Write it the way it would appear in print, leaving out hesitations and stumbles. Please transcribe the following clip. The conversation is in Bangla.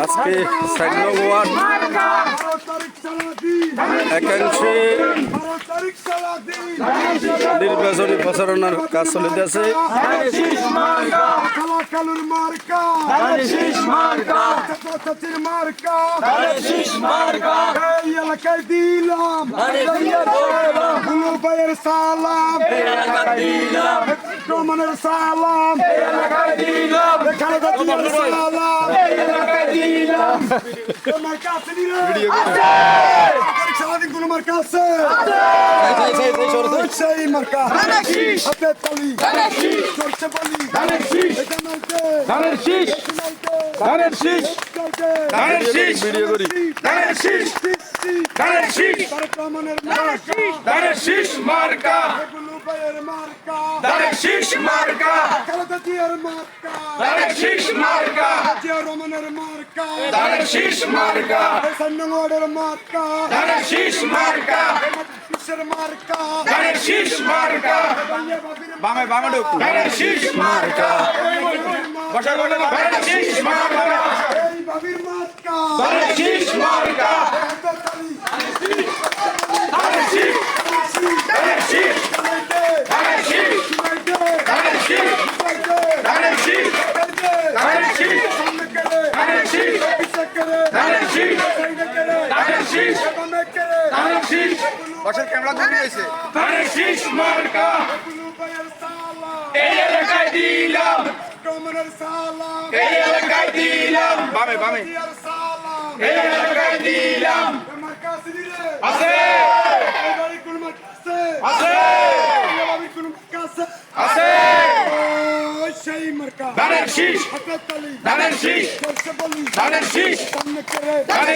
আজকে ৬০ নং ওয়ার্ড একাংশে নির্বাচনী প্রচারণার কাজ চলিতেছে। এলাকায় দিলাম ভাইয়ের সালাম, রহমানের সালাম, খালেদা জিয়ার সালাম, তোমার কাছে সারাদিন কোন মার্কা আছে সেই মার্কা হাতে তালি চলছে বলি ধানের শীষ ধানের শীষ ধানের শীষ ধানের শীষ ভিডিও করি ধানের শীষ ধানের শীষ রহমানের মার্কা ধানের শীষ মার্কা ভাইয়ের মার্কা ধানের শীষ মার্কা খালেদা জিয়ার মার্কা ধানের শীষ মার্কা জিয়া রহমানের মার্কা ধানের শীষ মার্কা সন্নগড়ের মার্কা ধানের শীষ মার্কা কিসের মার্কা ধানের শীষ মার্কা বামে বামে ঢুক ধানের শীষ মার্কা বসা বলে ধানের শীষ মার্কা এই বাবির মার্কা ধানের শীষ মার্কা ধানের শীষ ধানের শীষ ধানের শীষ ধানের শীষ ধানের শীষ ধানের শীষ ধানের শীষ ধানের শীষ ধানের শীষ ধানের শীষ বছর ক্যামেরা ধরে রয়েছে ধানের শীষ মার্কা এই এলাকায় দিলাম রহমানের সালাম এই এলাকায় দিলাম বামে বামে এই এলাকায় দিলাম মার্কা আছে এই বাড়ি কোন মার্কা আছে এই বাড়ি কোন মার্কা আছে ওই সেই মার্কা ধানের শীষ হাতে তালি ধানের শীষ চলছে বলি ধানের শীষ সামনে করে